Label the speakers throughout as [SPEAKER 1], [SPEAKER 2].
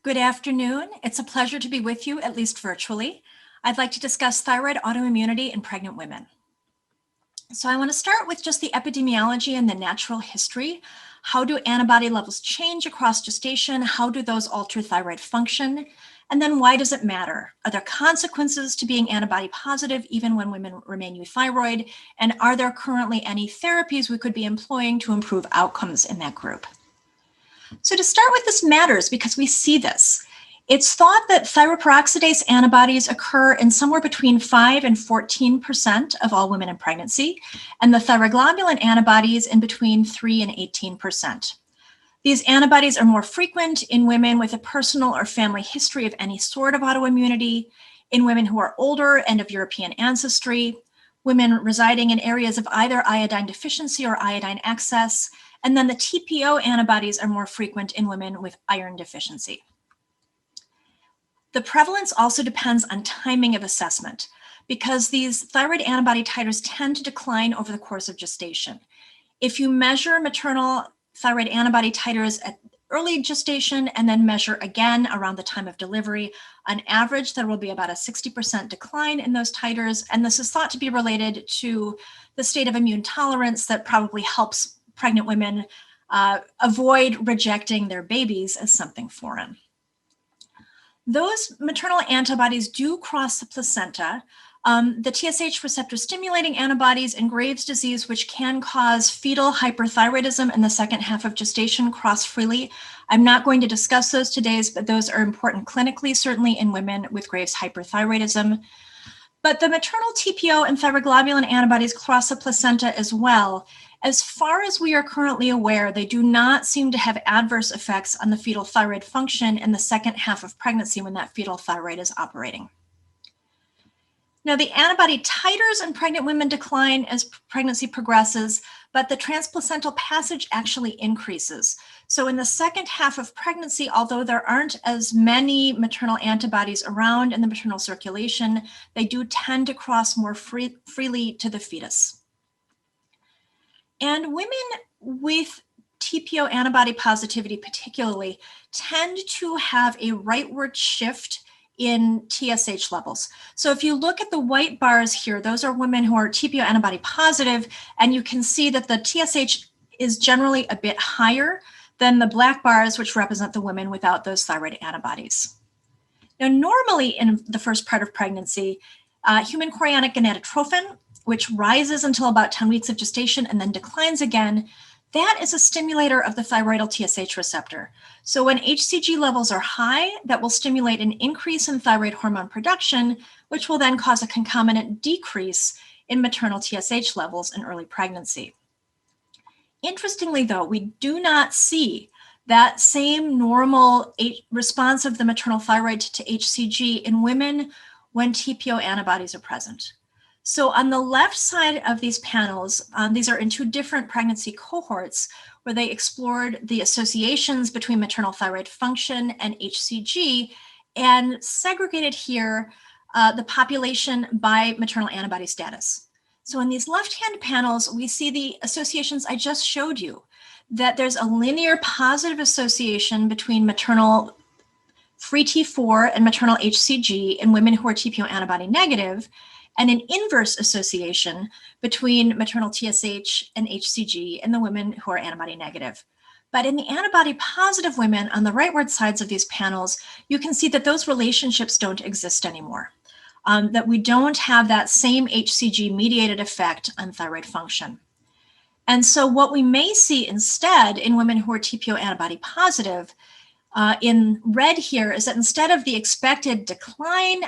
[SPEAKER 1] Good afternoon. It's a pleasure to be with you, at least virtually. I'd like to discuss thyroid autoimmunity in pregnant women. So I want to start with just the epidemiology and the natural history. How do antibody levels change across gestation? How do those alter thyroid function? And then why does it matter? Are there consequences to being antibody positive even when women remain euthyroid? And are there currently any therapies we could be employing to improve outcomes in that group? So to start with, this matters because we see this. It's thought that thyroperoxidase antibodies occur in somewhere between 5 and 14% of all women in pregnancy, and the thyroglobulin antibodies in between 3 and 18%. These antibodies are more frequent in women with a personal or family history of any sort of autoimmunity, in women who are older and of European ancestry, women residing in areas of either iodine deficiency or iodine excess, and then the TPO antibodies are more frequent in women with iron deficiency. The prevalence also depends on timing of assessment because these thyroid antibody titers tend to decline over the course of gestation. If you measure maternal thyroid antibody titers at early gestation and then measure again around the time of delivery, on average, there will be about a 60% decline in those titers. And this is thought to be related to the state of immune tolerance that probably helps pregnant women avoid rejecting their babies as something foreign. Those maternal antibodies do cross the placenta. The TSH receptor stimulating antibodies in Graves' disease, which can cause fetal hyperthyroidism in the second half of gestation, cross freely. I'm not going to discuss those today, but those are important clinically, certainly in women with Graves' hyperthyroidism. But the maternal TPO and thyroglobulin antibodies cross the placenta as well. As far as we are currently aware, they do not seem to have adverse effects on the fetal thyroid function in the second half of pregnancy when that fetal thyroid is operating. Now, the antibody titers in pregnant women decline as pregnancy progresses, but the transplacental passage actually increases. So in the second half of pregnancy, although there aren't as many maternal antibodies around in the maternal circulation, they do tend to cross more freely to the fetus. And women with TPO antibody positivity particularly tend to have a rightward shift in TSH levels. So if you look at the white bars here, those are women who are TPO antibody positive, and you can see that the TSH is generally a bit higher than the black bars, which represent the women without those thyroid antibodies. Now, normally in the first part of pregnancy, human chorionic gonadotrophin, which rises until about 10 weeks of gestation and then declines again, that is a stimulator of the thyroidal TSH receptor. So when HCG levels are high, that will stimulate an increase in thyroid hormone production, which will then cause a concomitant decrease in maternal TSH levels in early pregnancy. Interestingly, though, we do not see that same normal response of the maternal thyroid to HCG in women when TPO antibodies are present. So on the left side of these panels, these are in two different pregnancy cohorts where they explored the associations between maternal thyroid function and HCG and segregated here the population by maternal antibody status. So in these left-hand panels, we see the associations I just showed you, that there's a linear positive association between maternal free T4 and maternal HCG in women who are TPO antibody negative, and an inverse association between maternal TSH and HCG in the women who are antibody negative. But in the antibody positive women on the rightward sides of these panels, you can see that those relationships don't exist anymore, that we don't have that same HCG mediated effect on thyroid function. And so what we may see instead in women who are TPO antibody positive in red here is that instead of the expected decline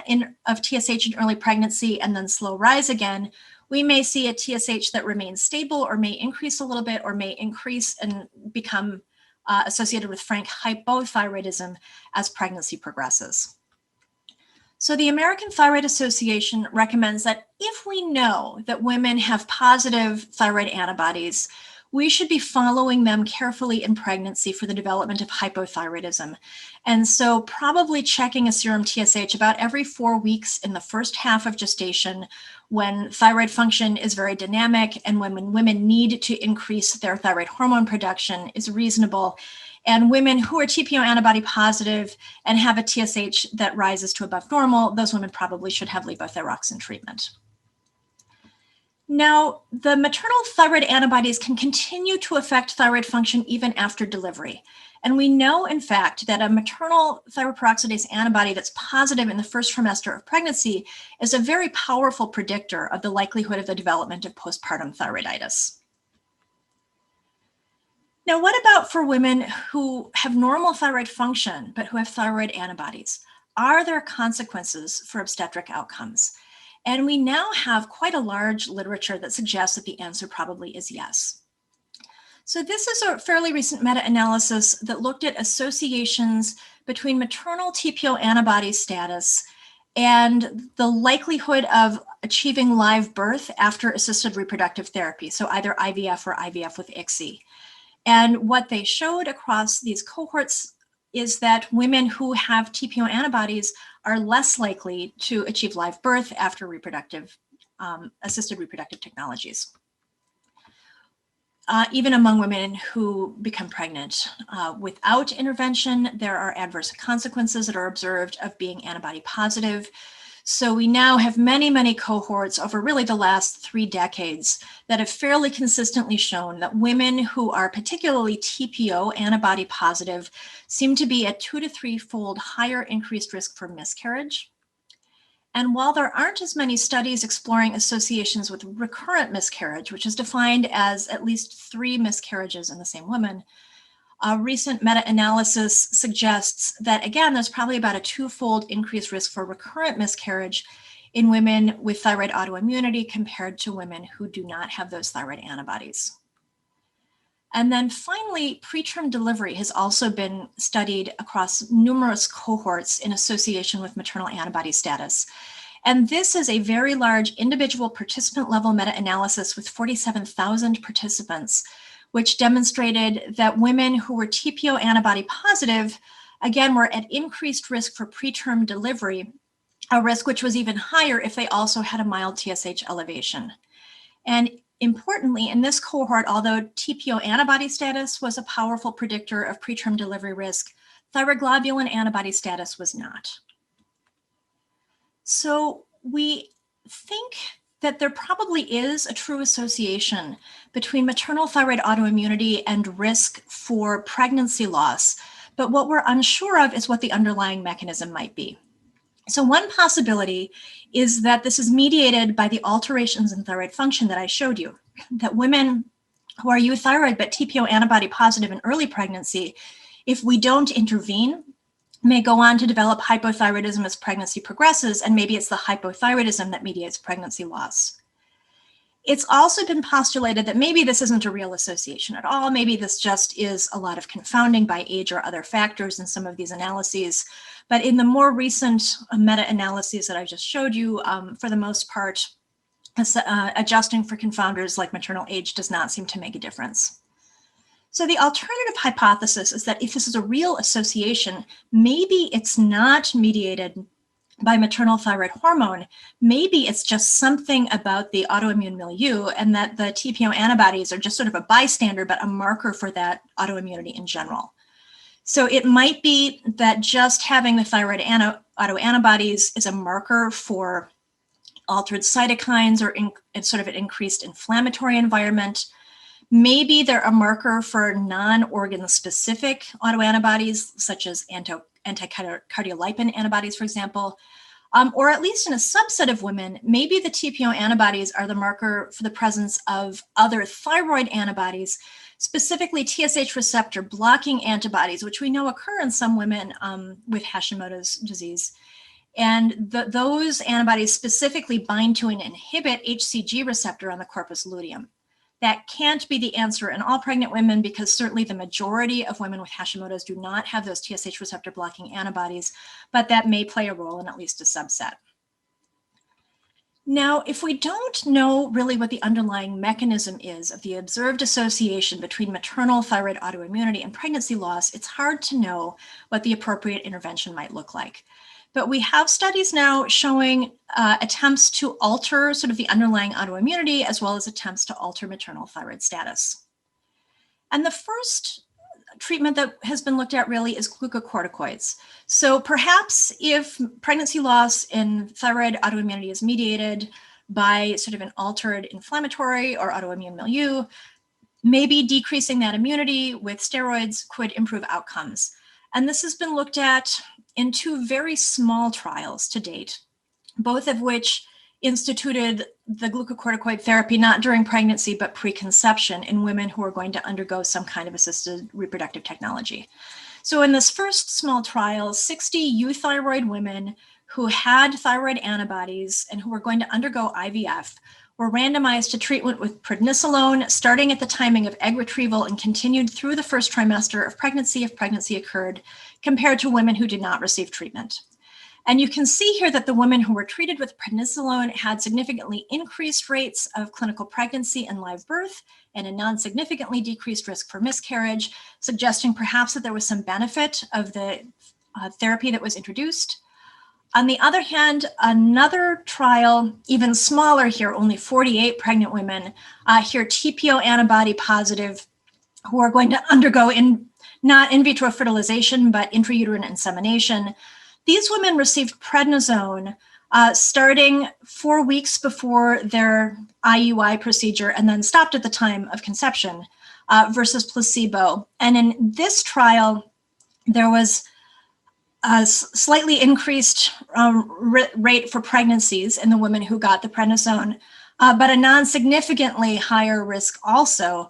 [SPEAKER 1] of TSH in early pregnancy and then slow rise again, we may see a TSH that remains stable or may increase a little bit or may increase and become associated with frank hypothyroidism as pregnancy progresses. So the American Thyroid Association recommends that if we know that women have positive thyroid antibodies, we should be following them carefully in pregnancy for the development of hypothyroidism. And so probably checking a serum TSH about every 4 weeks in the first half of gestation when thyroid function is very dynamic and when women need to increase their thyroid hormone production is reasonable. And women who are TPO antibody positive and have a TSH that rises to above normal, those women probably should have levothyroxine treatment. Now, the maternal thyroid antibodies can continue to affect thyroid function even after delivery. And we know, in fact, that a maternal thyroid peroxidase antibody that's positive in the first trimester of pregnancy is a very powerful predictor of the likelihood of the development of postpartum thyroiditis. Now, what about for women who have normal thyroid function, but who have thyroid antibodies? Are there consequences for obstetric outcomes? And we now have quite a large literature that suggests that the answer probably is yes. So this is a fairly recent meta-analysis that looked at associations between maternal TPO antibody status and the likelihood of achieving live birth after assisted reproductive therapy, so either IVF or IVF with ICSI. And what they showed across these cohorts is that women who have TPO antibodies are less likely to achieve live birth after assisted reproductive technologies. Even among women who become pregnant without intervention, there are adverse consequences that are observed of being antibody positive. So we now have many, many cohorts over really the last 3 decades that have fairly consistently shown that women who are particularly TPO antibody positive seem to be at 2 to 3-fold higher increased risk for miscarriage. And while there aren't as many studies exploring associations with recurrent miscarriage, which is defined as at least 3 miscarriages in the same woman, a recent meta-analysis suggests that, again, there's probably about a 2-fold increased risk for recurrent miscarriage in women with thyroid autoimmunity compared to women who do not have those thyroid antibodies. And then finally, preterm delivery has also been studied across numerous cohorts in association with maternal antibody status. And this is a very large individual participant level meta-analysis with 47,000 participants, which demonstrated that women who were TPO antibody positive, again, were at increased risk for preterm delivery, a risk which was even higher if they also had a mild TSH elevation. And importantly, in this cohort, although TPO antibody status was a powerful predictor of preterm delivery risk, thyroglobulin antibody status was not. So we think that there probably is a true association between maternal thyroid autoimmunity and risk for pregnancy loss, but what we're unsure of is what the underlying mechanism might be. So one possibility is that this is mediated by the alterations in thyroid function that I showed you, that women who are euthyroid but TPO antibody positive in early pregnancy, if we don't intervene, may go on to develop hypothyroidism as pregnancy progresses, and maybe it's the hypothyroidism that mediates pregnancy loss. It's also been postulated that maybe this isn't a real association at all. Maybe this just is a lot of confounding by age or other factors in some of these analyses. But in the more recent meta-analyses that I just showed you, for the most part, adjusting for confounders like maternal age does not seem to make a difference. So the alternative hypothesis is that if this is a real association, maybe it's not mediated by maternal thyroid hormone. Maybe it's just something about the autoimmune milieu, and that the TPO antibodies are just sort of a bystander, but a marker for that autoimmunity in general. So it might be that just having the thyroid autoantibodies is a marker for altered cytokines or sort of an increased inflammatory environment. Maybe they're a marker for non-organ specific autoantibodies, such as anti-cardiolipin antibodies, for example, or at least in a subset of women, maybe the TPO antibodies are the marker for the presence of other thyroid antibodies, specifically TSH receptor blocking antibodies, which we know occur in some women with Hashimoto's disease. And those antibodies specifically bind to and inhibit HCG receptor on the corpus luteum. That can't be the answer in all pregnant women, because certainly the majority of women with Hashimoto's do not have those TSH receptor blocking antibodies, but that may play a role in at least a subset. Now, if we don't know really what the underlying mechanism is of the observed association between maternal thyroid autoimmunity and pregnancy loss, it's hard to know what the appropriate intervention might look like. But we have studies now showing attempts to alter sort of the underlying autoimmunity, as well as attempts to alter maternal thyroid status. And the first treatment that has been looked at really is glucocorticoids. So perhaps if pregnancy loss in thyroid autoimmunity is mediated by sort of an altered inflammatory or autoimmune milieu, maybe decreasing that immunity with steroids could improve outcomes. And this has been looked at in 2 very small trials to date, both of which instituted the glucocorticoid therapy not during pregnancy but preconception in women who are going to undergo some kind of assisted reproductive technology. So in this first small trial, 60 euthyroid women who had thyroid antibodies and who were going to undergo IVF were randomized to treatment with prednisolone starting at the timing of egg retrieval and continued through the first trimester of pregnancy if pregnancy occurred, compared to women who did not receive treatment. And you can see here that the women who were treated with prednisolone had significantly increased rates of clinical pregnancy and live birth and a non-significantly decreased risk for miscarriage, suggesting perhaps that there was some benefit of the therapy that was introduced. On the other hand, another trial, even smaller here, only 48 pregnant women, here TPO antibody positive, who are going to undergo not in vitro fertilization, but intrauterine insemination. These women received prednisone starting 4 weeks before their IUI procedure and then stopped at the time of conception versus placebo. And in this trial, there was a slightly increased rate for pregnancies in the women who got the prednisone, but a non-significantly higher risk also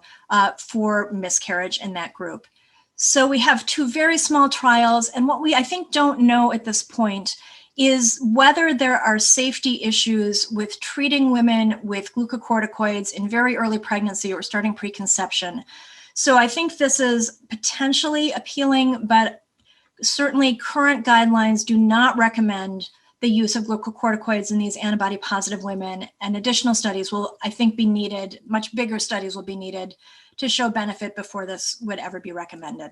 [SPEAKER 1] for miscarriage in that group. So we have 2 very small trials, and what we, I think, don't know at this point is whether there are safety issues with treating women with glucocorticoids in very early pregnancy or starting preconception. So I think this is potentially appealing, but certainly current guidelines do not recommend the use of glucocorticoids in these antibody-positive women, and additional studies will, I think, be needed, much bigger studies will be needed to show benefit before this would ever be recommended.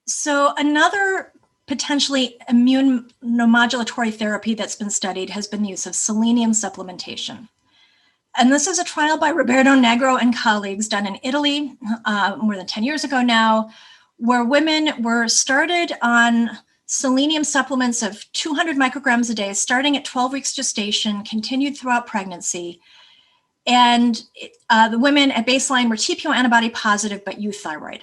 [SPEAKER 1] So another potentially immunomodulatory therapy that's been studied has been the use of selenium supplementation. And this is a trial by Roberto Negro and colleagues done in Italy more than 10 years ago now, where women were started on selenium supplements of 200 micrograms a day, starting at 12 weeks gestation, continued throughout pregnancy. And the women at baseline were TPO antibody positive, but euthyroid.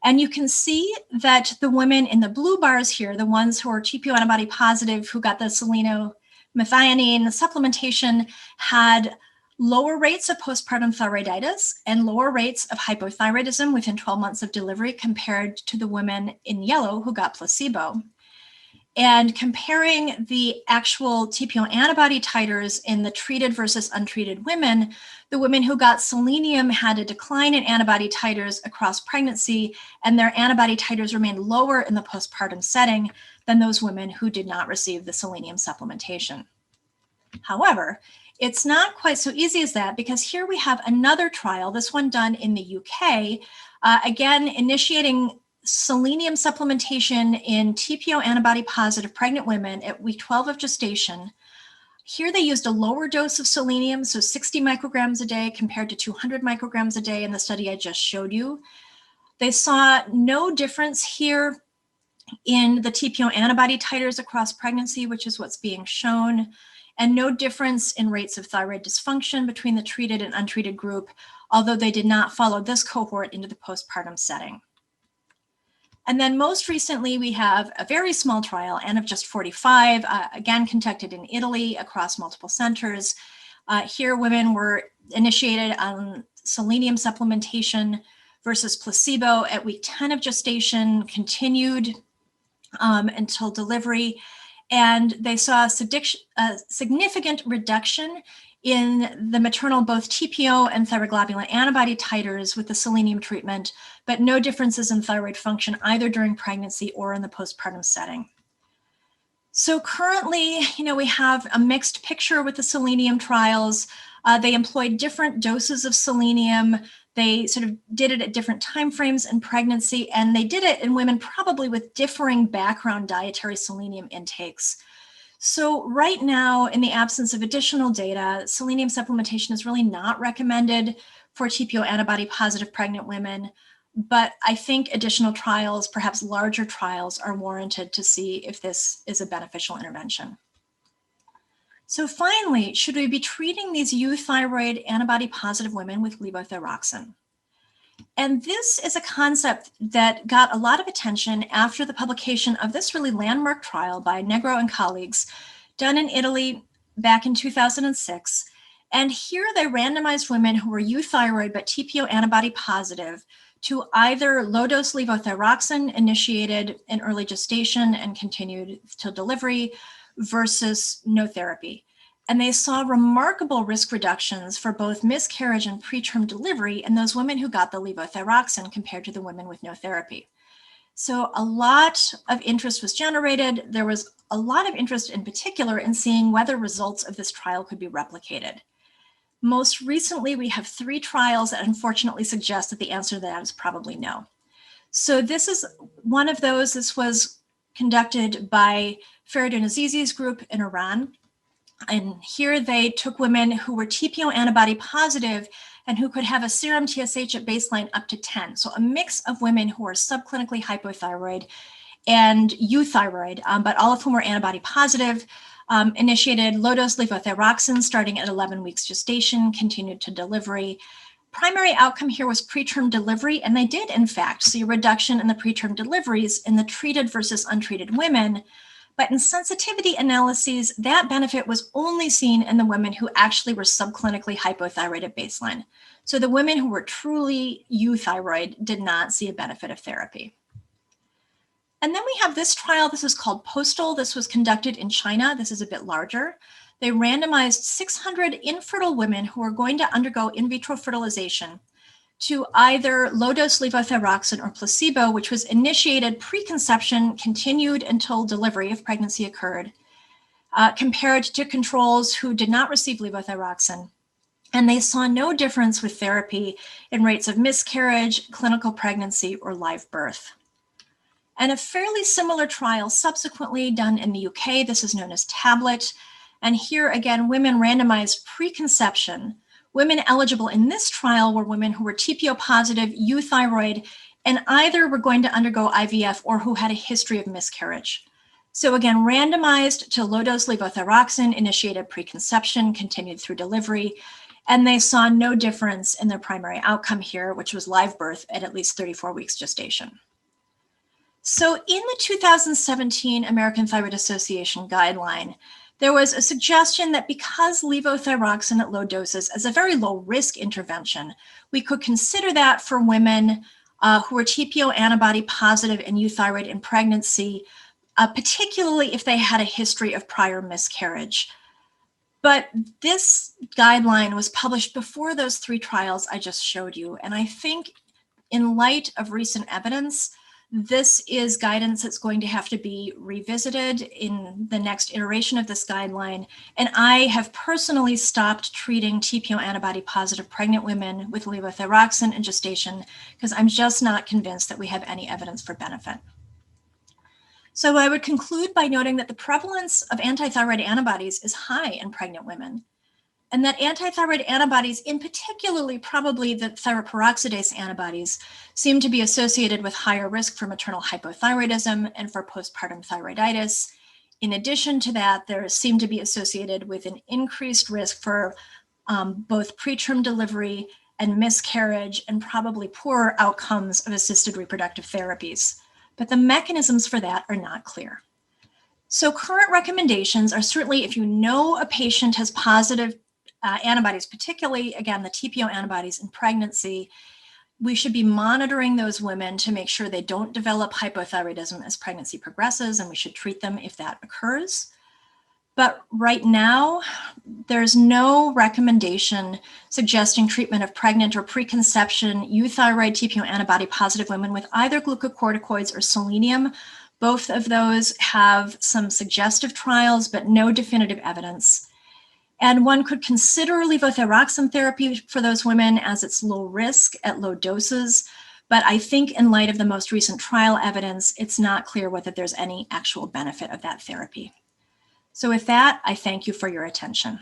[SPEAKER 1] And you can see that the women in the blue bars here, the ones who are TPO antibody positive, who got the selenomethionine supplementation, had lower rates of postpartum thyroiditis and lower rates of hypothyroidism within 12 months of delivery compared to the women in yellow who got placebo. And comparing the actual TPO antibody titers in the treated versus untreated women, the women who got selenium had a decline in antibody titers across pregnancy, and their antibody titers remained lower in the postpartum setting than those women who did not receive the selenium supplementation. However, it's not quite so easy as that, because here we have another trial, this one done in the UK, again, initiating selenium supplementation in TPO antibody positive pregnant women at week 12 of gestation. Here they used a lower dose of selenium, so 60 micrograms a day compared to 200 micrograms a day in the study I just showed you. They saw no difference here in the TPO antibody titers across pregnancy, which is what's being shown, and no difference in rates of thyroid dysfunction between the treated and untreated group, although they did not follow this cohort into the postpartum setting. And then most recently, we have a very small trial, N of just 45, again conducted in Italy across multiple centers. Here, women were initiated on selenium supplementation versus placebo at week 10 of gestation, continued until delivery, and they saw a significant reduction in the maternal both TPO and thyroglobulin antibody titers with the selenium treatment, but no differences in thyroid function either during pregnancy or in the postpartum setting. So currently, we have a mixed picture with the selenium trials. They employed different doses of selenium. They sort of did it at different timeframes in pregnancy, and they did it in women probably with differing background dietary selenium intakes. So right now, in the absence of additional data, selenium supplementation is really not recommended for TPO antibody positive pregnant women. But I think additional trials, perhaps larger trials, are warranted to see if this is a beneficial intervention. So finally, should we be treating these euthyroid antibody-positive women with levothyroxine? And this is a concept that got a lot of attention after the publication of this really landmark trial by Negro and colleagues done in Italy back in 2006. And here they randomized women who were euthyroid but TPO antibody positive to either low-dose levothyroxine initiated in early gestation and continued till delivery versus no therapy. And they saw remarkable risk reductions for both miscarriage and preterm delivery in those women who got the levothyroxine compared to the women with no therapy. So a lot of interest was generated. There was a lot of interest in particular in seeing whether results of this trial could be replicated. Most recently, we have 3 trials that unfortunately suggest that the answer to that is probably no. So this is one of those. This was conducted by Faridun Azizi's group in Iran. And here they took women who were TPO antibody positive and who could have a serum TSH at baseline up to 10. So a mix of women who are subclinically hypothyroid and euthyroid, but all of whom were antibody positive, initiated low-dose levothyroxine starting at 11 weeks gestation, continued to delivery. Primary outcome here was preterm delivery, and they did, in fact, see a reduction in the preterm deliveries in the treated versus untreated women. But in sensitivity analyses, that benefit was only seen in the women who actually were subclinically hypothyroid at baseline. So the women who were truly euthyroid did not see a benefit of therapy. And then we have this trial. This is called Postal. This was conducted in China. This is a bit larger. They randomized 600 infertile women who were going to undergo in vitro fertilization to either low-dose levothyroxine or placebo, which was initiated preconception, continued until delivery if pregnancy occurred, compared to controls who did not receive levothyroxine. And they saw no difference with therapy in rates of miscarriage, clinical pregnancy, or live birth. And a fairly similar trial subsequently done in the UK, this is known as Tablet. And here again, women randomized preconception. Women eligible in this trial were women who were TPO positive, euthyroid, and either were going to undergo IVF or who had a history of miscarriage. So again, randomized to low-dose levothyroxine, initiated preconception, continued through delivery, and they saw no difference in their primary outcome here, which was live birth at least 34 weeks gestation. So in the 2017 American Thyroid Association guideline, there was a suggestion that because levothyroxine at low doses is a very low risk intervention, we could consider that for women who are TPO antibody positive and euthyroid in pregnancy, particularly if they had a history of prior miscarriage. But this guideline was published before those 3 trials I just showed you. And I think in light of recent evidence, this is guidance that's going to have to be revisited in the next iteration of this guideline. And I have personally stopped treating TPO antibody positive pregnant women with levothyroxine in gestation because I'm just not convinced that we have any evidence for benefit. So I would conclude by noting that the prevalence of antithyroid antibodies is high in pregnant women, and that antithyroid antibodies, in particularly probably the thyroperoxidase antibodies, seem to be associated with higher risk for maternal hypothyroidism and for postpartum thyroiditis. In addition to that, there seem to be associated with an increased risk for both preterm delivery and miscarriage, and probably poorer outcomes of assisted reproductive therapies. But the mechanisms for that are not clear. So current recommendations are certainly if you know a patient has positive antibodies, particularly, again, the TPO antibodies in pregnancy, we should be monitoring those women to make sure they don't develop hypothyroidism as pregnancy progresses, and we should treat them if that occurs. But right now, there's no recommendation suggesting treatment of pregnant or preconception euthyroid TPO antibody positive women with either glucocorticoids or selenium. Both of those have some suggestive trials, but no definitive evidence. And one could consider levothyroxine therapy for those women as it's low risk at low doses. But I think in light of the most recent trial evidence, it's not clear whether there's any actual benefit of that therapy. So with that, I thank you for your attention.